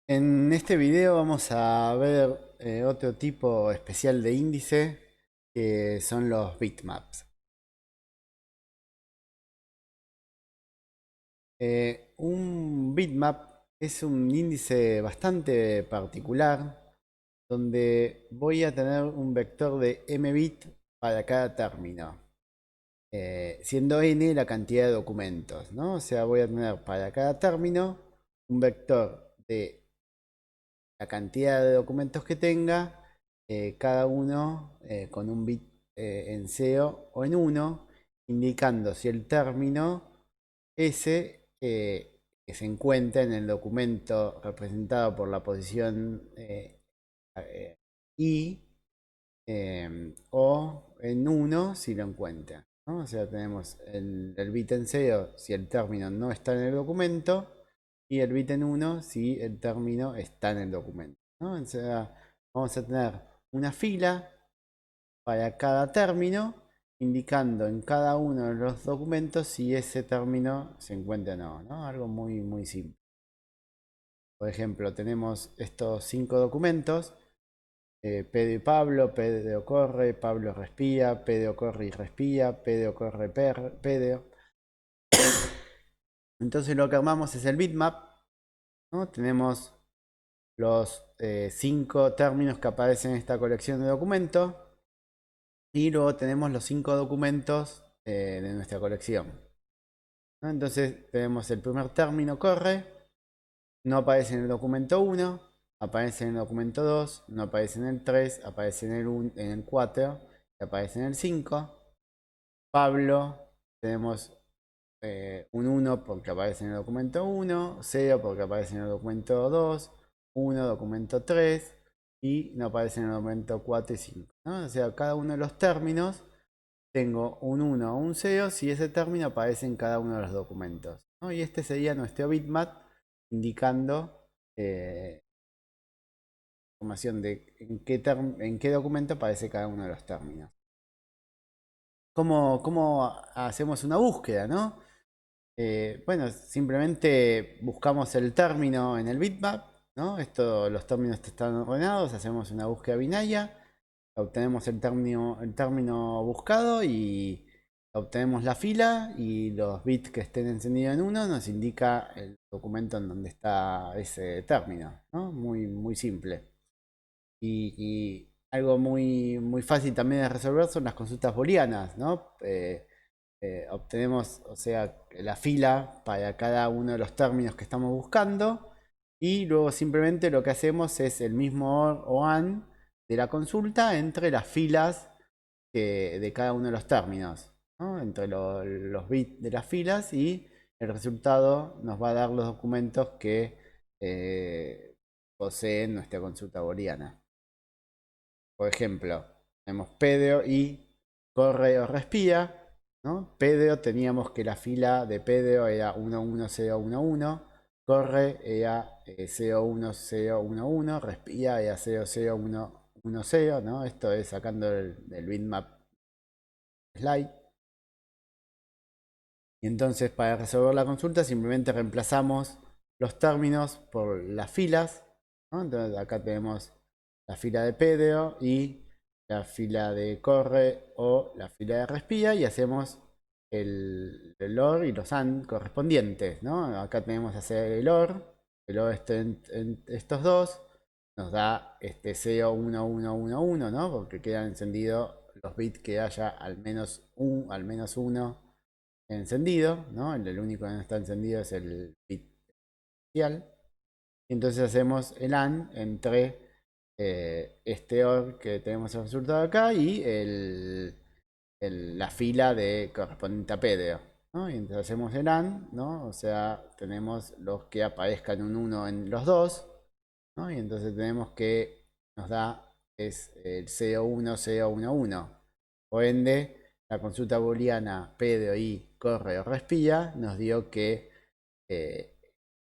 En este video vamos a ver otro tipo especial de índice que son los bitmaps. Un bitmap es un índice bastante particular donde voy a tener un vector de m bit para cada término, siendo n la cantidad de documentos, ¿no? O sea, voy a tener para cada término un vector de la cantidad de documentos que tenga, cada uno con un bit en 0 o en uno, indicando si el término ese que se encuentra en el documento representado por la posición eh, i, o en uno si lo encuentra, ¿no? O sea, tenemos el bit en 0 si el término no está en el documento y el bit en uno si el término está en el documento, ¿no? O sea, vamos a tener una fila para cada término, indicando en cada uno de los documentos si ese término se encuentra o no, ¿no? Algo muy, muy simple. Por ejemplo, tenemos estos 5 documentos: Pedro y Pablo, Pedro corre, Pablo respira, Pedro corre y respira, Pedro corre, Pedro. Entonces lo que armamos es el bitmap, ¿no? Tenemos los 5 términos que aparecen en esta colección de documentos y luego tenemos los 5 documentos de nuestra colección, ¿no? Entonces tenemos el primer término corre, no aparece en el documento 1, aparece en el documento 2, no aparece en el 3, aparece en el 4 y aparece en el 5. Pablo, tenemos un 1 porque aparece en el documento 1, 0 porque aparece en el documento 2, 1 documento 3 y no aparece en el documento 4 y 5, ¿no? O sea, cada uno de los términos tengo un 1 o un 0 si ese término aparece en cada uno de los documentos, ¿no? Y este sería nuestro bitmap indicando información de en qué documento aparece cada uno de los términos. ¿Cómo hacemos una búsqueda, no? Bueno, simplemente buscamos el término en el bitmap, ¿no? Los términos están ordenados, hacemos una búsqueda binaria, obtenemos el término buscado y obtenemos la fila y los bits que estén encendidos en uno nos indica el documento en donde está ese término, ¿no? Muy, muy simple. Y algo muy, muy fácil también de resolver son las consultas booleanas, ¿no? Obtenemos, o sea, la fila para cada uno de los términos que estamos buscando y luego simplemente lo que hacemos es el mismo OR o AND de la consulta entre las filas de cada uno de los términos, ¿no? Entre los bits de las filas, y el resultado nos va a dar los documentos que poseen nuestra consulta booleana. Por ejemplo, tenemos Pedro y corre o respira, ¿no? Pedro teníamos que la fila de Pedro era 11011, corre era 01011, respira era 00110, ¿no? Esto es sacando del bitmap slide. Y entonces para resolver la consulta simplemente reemplazamos los términos por las filas, ¿no? Entonces acá tenemos la fila de Pedro y la fila de corre o la fila de respira y hacemos el OR y los AND correspondientes, ¿no? Acá tenemos hacer el OR está en estos dos, nos da este 01111, ¿no? Porque quedan encendidos los bits que haya al menos uno encendido, ¿no? El único que no está encendido es el bit inicial. Y entonces hacemos el AND entre este OR que tenemos el resultado acá y la fila de correspondiente a PDO, ¿no? Y entonces hacemos el AND, ¿no? O sea, tenemos los que aparezcan un 1 en los dos, ¿no? Y entonces tenemos que nos da es el 01011. Por ende, la consulta booleana PDOI corre o respira nos dio que eh,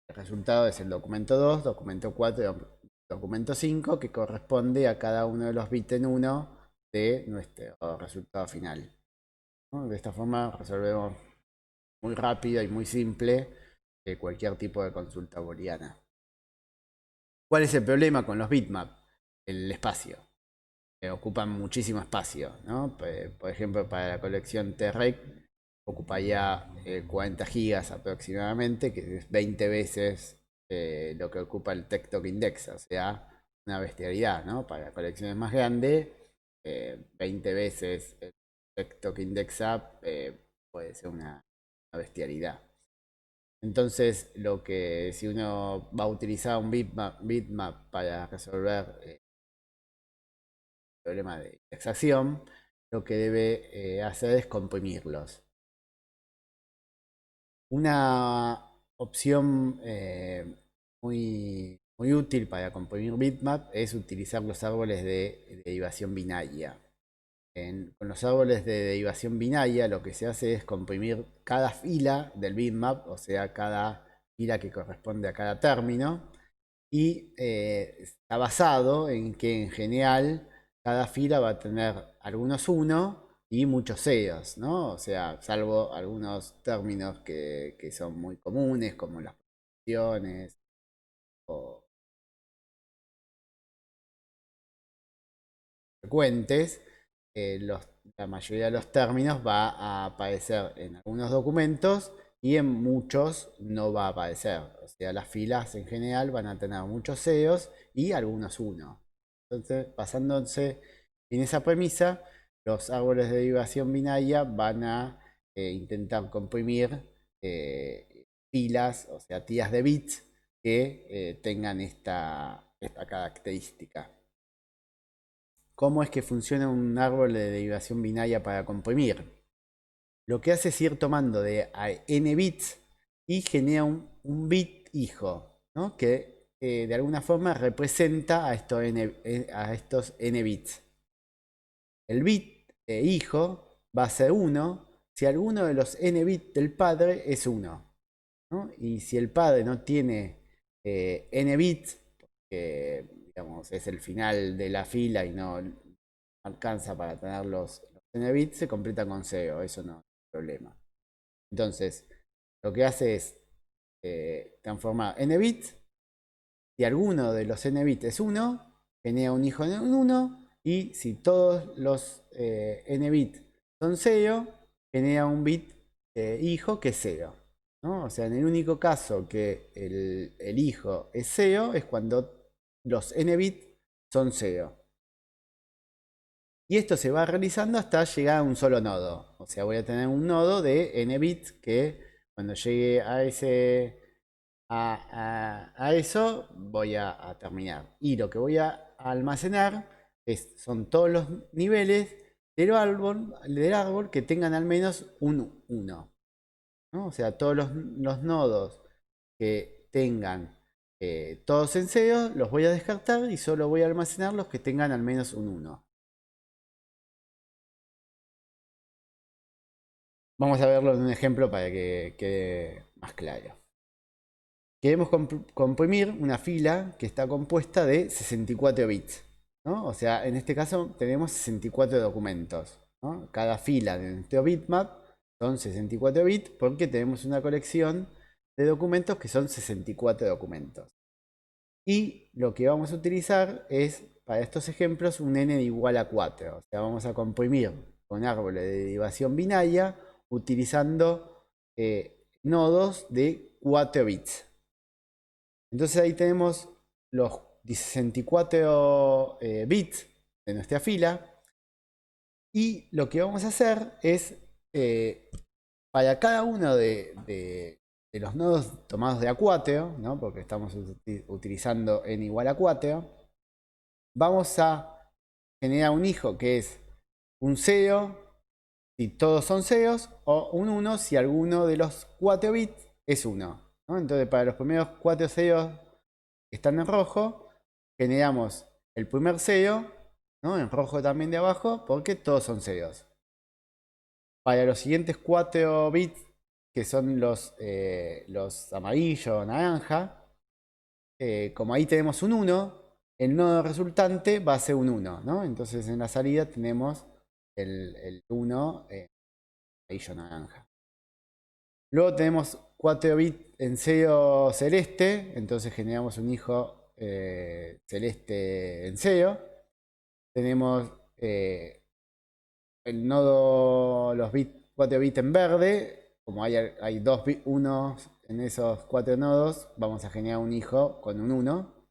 el resultado es el documento 2, documento 4 y documento 5, que corresponde a cada uno de los bits en 1 de nuestro resultado final, ¿no? De esta forma resolvemos muy rápido y muy simple cualquier tipo de consulta booleana. ¿Cuál es el problema con los bitmaps? El espacio. Ocupan muchísimo espacio, ¿no? Por ejemplo, para la colección T-Rec ocuparía 40 gigas aproximadamente, que es 20 veces lo que ocupa el Tectoc Indexa, o sea, una bestialidad, ¿no? Para colecciones más grandes, 20 veces el Tectoc Indexa puede ser una bestialidad. Entonces, si uno va a utilizar un bitmap para resolver problema de indexación, lo que debe hacer es comprimirlos. Una opción muy útil para comprimir bitmap es utilizar los árboles de derivación binaria. Con los árboles de derivación binaria lo que se hace es comprimir cada fila del bitmap, o sea, cada fila que corresponde a cada término, y está basado en que en general cada fila va a tener algunos 1 y muchos ceros, ¿no? O sea, salvo algunos términos que son muy comunes, como las posiciones o frecuentes, la mayoría de los términos va a aparecer en algunos documentos y en muchos no va a aparecer. O sea, las filas en general van a tener muchos ceros y algunos 1. Entonces, basándose en esa premisa, los árboles de derivación binaria van a intentar comprimir filas, o sea, tiras de bits que tengan esta característica. ¿Cómo es que funciona un árbol de derivación binaria para comprimir? Lo que hace es ir tomando de a n bits y genera un bit hijo, ¿no? Que de alguna forma representa a estos n bits. El bit hijo va a ser 1 si alguno de los n bits del padre es 1, ¿no? Y si el padre no tiene n bits, que digamos, es el final de la fila y no alcanza para tener los n bits, se completa con 0, eso no es problema. Entonces, lo que hace es transformar n bits. Si alguno de los n bits es 1, genera un hijo en 1. Y si todos los n bits son 0, genera un bit hijo que es 0. ¿No? O sea, en el único caso que el hijo es 0 es cuando los n bits son 0. Y esto se va realizando hasta llegar a un solo nodo. O sea, voy a tener un nodo de n bits que cuando llegue a eso voy a terminar. Y lo que voy a almacenar son todos los niveles del árbol que tengan al menos un 1. ¿No? O sea, todos los nodos que tengan todos en 0 los voy a descartar y solo voy a almacenar los que tengan al menos un 1. Vamos a verlo en un ejemplo para que quede más claro. Queremos comprimir una fila que está compuesta de 64 bits, ¿no? O sea, en este caso tenemos 64 documentos, ¿no? Cada fila de nuestro bitmap son 64 bits porque tenemos una colección de documentos que son 64 documentos. Y lo que vamos a utilizar es, para estos ejemplos, un n de igual a 4. O sea, vamos a comprimir con árboles de derivación binaria utilizando nodos de 4 bits. Entonces ahí tenemos los 64 bits de nuestra fila. Y lo que vamos a hacer es, para cada uno de los nodos tomados de A4, ¿no? Porque estamos utilizando n igual a 4, vamos a generar un hijo que es un 0 si todos son ceros, o un 1 si alguno de los 4 bits es 1. ¿No? Entonces, para los primeros 4 ceros que están en rojo, generamos el primer 0, ¿no? En rojo también de abajo, porque todos son ceros. Para los siguientes 4 bits, que son los amarillo o naranja, como ahí tenemos un 1, el nodo resultante va a ser un 1, ¿no? Entonces en la salida tenemos el 1 amarillo naranja. Luego tenemos 4 bits en 0 celeste, entonces generamos un hijo celeste en SEO. Tenemos el nodo, los 4 bits en verde. Como hay 2 unos en esos 4 nodos, vamos a generar un hijo con un 1.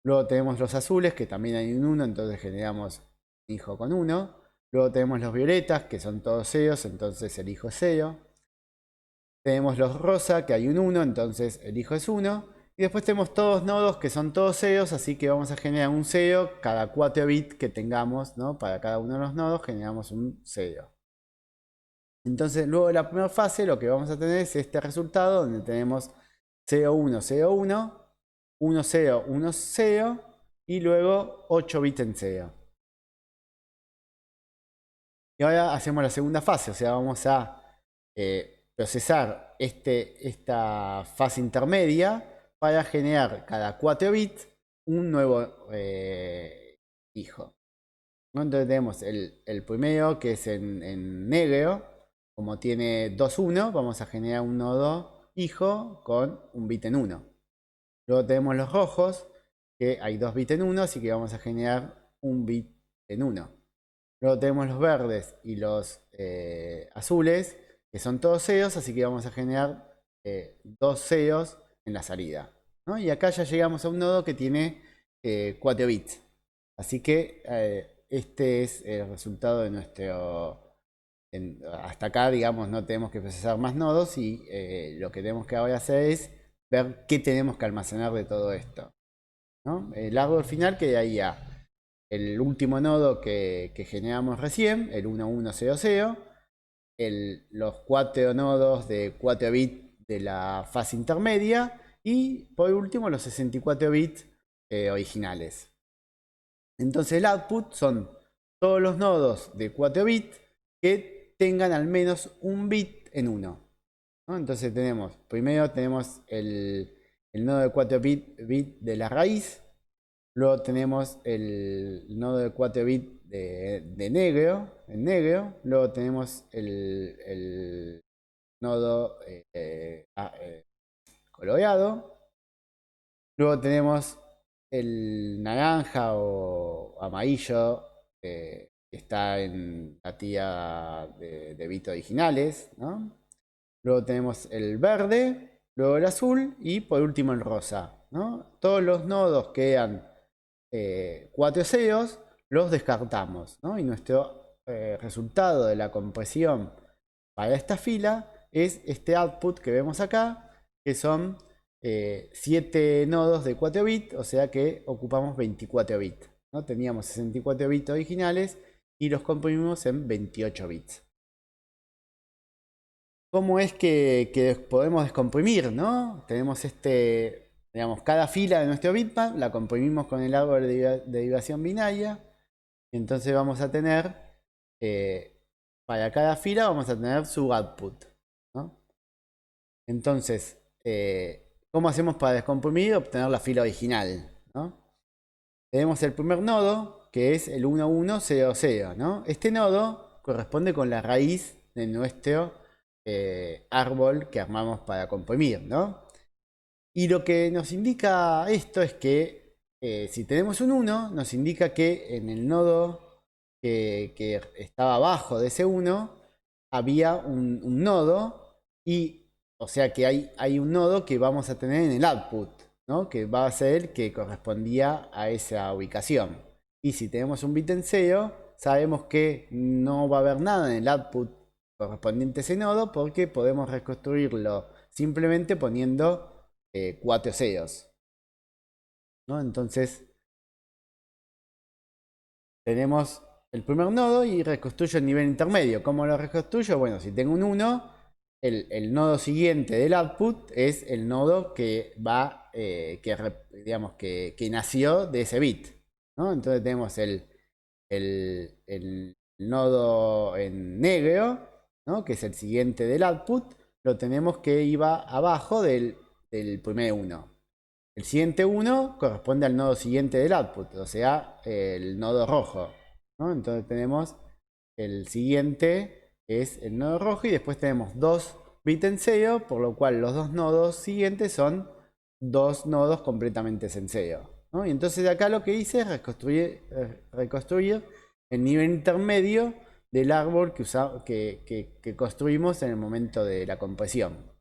Luego tenemos los azules, que también hay un 1, entonces generamos un hijo con 1. Luego tenemos los violetas, que son todos SEOs, entonces el hijo es SEO. Tenemos los rosa, que hay un 1, entonces el hijo es 1. Y después tenemos todos nodos que son todos SEOs, así que vamos a generar un SEO cada 4 bits que tengamos, ¿no? Para cada uno de los nodos generamos un SEO. Entonces luego de la primera fase lo que vamos a tener es este resultado donde tenemos SEO1, SEO1, 1 SEO, 1 SEO y luego 8 bits en SEO. Y ahora hacemos la segunda fase, o sea, vamos a procesar esta fase intermedia para generar cada 4 bits un nuevo hijo. ¿No? Entonces tenemos el primero que es en negro, como tiene 2, 1, vamos a generar un nodo hijo con un bit en 1. Luego tenemos los rojos, que hay 2 bits en 1, así que vamos a generar un bit en 1. Luego tenemos los verdes y los azules, que son todos SEOs, así que vamos a generar 2 SEOs en la salida, ¿no? Y acá ya llegamos a un nodo que tiene 4 bits. Así que este es el resultado de nuestro... hasta acá, digamos, no tenemos que procesar más nodos y lo que tenemos que ahora hacer es ver qué tenemos que almacenar de todo esto, ¿no? El árbol final queda ahí a el último nodo que generamos recién, el 1100, los 4 nodos de 4 bits de la fase intermedia y por último los 64 bits originales. Entonces el output son todos los nodos de 4 bits que tengan al menos un bit en 1. ¿No? Entonces primero tenemos el nodo de 4 bits de la raíz. Luego tenemos el nodo de 4 bits de negro, en negro. Luego tenemos el nodo coloreado. Luego tenemos el naranja o amarillo que está en la tía de bits originales, ¿no? Luego tenemos el verde, luego el azul y por último el rosa, ¿no? Todos los nodos que quedan 4 SEOs los descartamos, ¿no? Y nuestro resultado de la compresión para esta fila es este output que vemos acá, que son 7 nodos de 4 bits, o sea que ocupamos 24 bits, ¿no? Teníamos 64 bits originales y los comprimimos en 28 bits. ¿Cómo es que podemos descomprimir, ¿no? Tenemos digamos, cada fila de nuestro bitmap la comprimimos con el árbol de derivación binaria. Y entonces vamos a tener, para cada fila vamos a tener su output, ¿no? Entonces, ¿cómo hacemos para descomprimir y obtener la fila original, ¿no? Tenemos el primer nodo, que es el 1100, ¿no? Este nodo corresponde con la raíz de nuestro árbol que armamos para comprimir, ¿no? Y lo que nos indica esto es que si tenemos un 1, nos indica que en el nodo que estaba abajo de ese 1 había un nodo, y o sea que hay un nodo que vamos a tener en el output, ¿no? Que va a ser el que correspondía a esa ubicación. Y si tenemos un bit en SEO, sabemos que no va a haber nada en el output correspondiente a ese nodo porque podemos reconstruirlo simplemente poniendo 4 SEOs, ¿no? Entonces tenemos el primer nodo y reconstruyo el nivel intermedio. ¿Cómo lo reconstruyo? Bueno, si tengo un 1, el nodo siguiente del output es el nodo que va, digamos, que nació de ese bit, ¿no? Entonces tenemos el nodo en negro, ¿no? Que es el siguiente del output, lo tenemos que iba abajo del primer 1. El siguiente 1 corresponde al nodo siguiente del output, o sea, el nodo rojo, ¿no? Entonces tenemos el siguiente es el nodo rojo y después tenemos 2 bits en SEO, por lo cual los dos nodos siguientes son 2 nodos completamente en SEO. ¿no? Y entonces acá lo que hice es reconstruir el nivel intermedio del árbol que construimos en el momento de la compresión.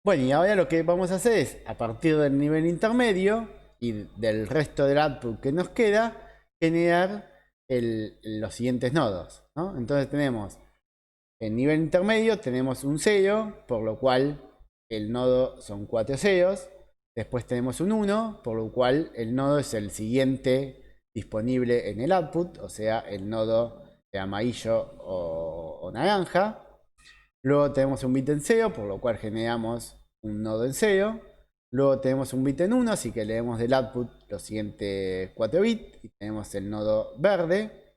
Bueno, y ahora lo que vamos a hacer es, a partir del nivel intermedio y del resto del output que nos queda, generar los siguientes nodos, ¿no? Entonces tenemos el nivel intermedio, tenemos un sello, por lo cual el nodo son 4 sellos. Después tenemos un 1, por lo cual el nodo es el siguiente disponible en el output, o sea, el nodo de amarillo o naranja. Luego tenemos un bit en SEO, por lo cual generamos un nodo en SEO. Luego tenemos un bit en 1, así que leemos del output los siguientes 4 bits y tenemos el nodo verde.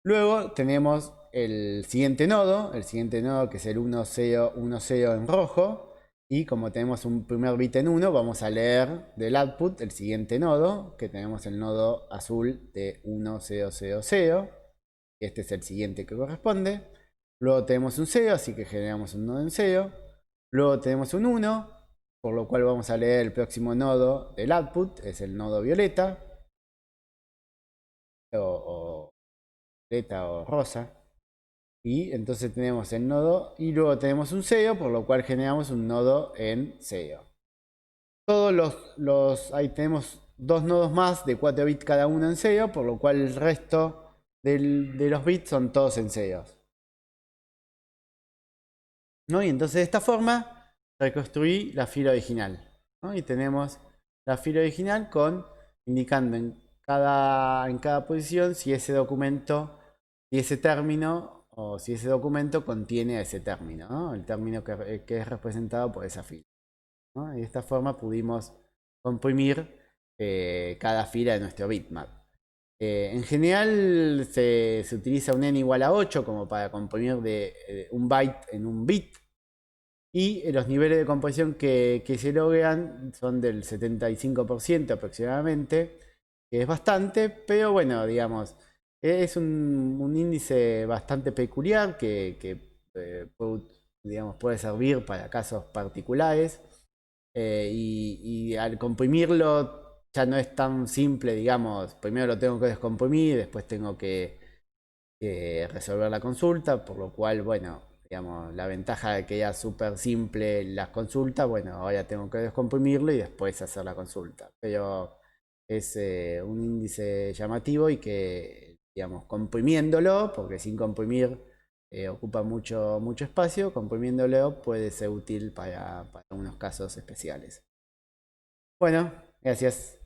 Luego tenemos el siguiente nodo que es el 1 SEO, 1 SEO en rojo. Y como tenemos un primer bit en 1, vamos a leer del output el siguiente nodo, que tenemos el nodo azul de 1 SEO, SEO, SEO. Este es el siguiente que corresponde. Luego tenemos un SEO, así que generamos un nodo en SEO. Luego tenemos un 1, por lo cual vamos a leer el próximo nodo del output, es el nodo violeta. O violeta o rosa. Y entonces tenemos el nodo y luego tenemos un SEO, por lo cual generamos un nodo en SEO. Ahí tenemos dos nodos más de 4 bits cada uno en SEO, por lo cual el resto de los bits son todos en SEO. ¿No? Y entonces de esta forma reconstruí la fila original, ¿no? Y tenemos la fila original indicando en cada posición si ese documento, si ese término o si ese documento contiene a ese término, ¿no? El término que es representado por esa fila, ¿no? Y de esta forma pudimos comprimir cada fila de nuestro bitmap. En general se utiliza un n igual a 8 como para comprimir de un byte en un bit. Y los niveles de compresión que se logran son del 75% aproximadamente, que es bastante, pero bueno, digamos, es un índice bastante peculiar digamos, puede servir para casos particulares. Y al comprimirlo ya no es tan simple, digamos, primero lo tengo que descomprimir, después tengo que resolver la consulta, por lo cual, bueno, digamos, la ventaja de que era súper simple las consultas, bueno, ahora tengo que descomprimirlo y después hacer la consulta. Pero es un índice llamativo y que, digamos, comprimiéndolo, porque sin comprimir ocupa mucho espacio, comprimiéndolo puede ser útil para unos casos especiales. Bueno, gracias.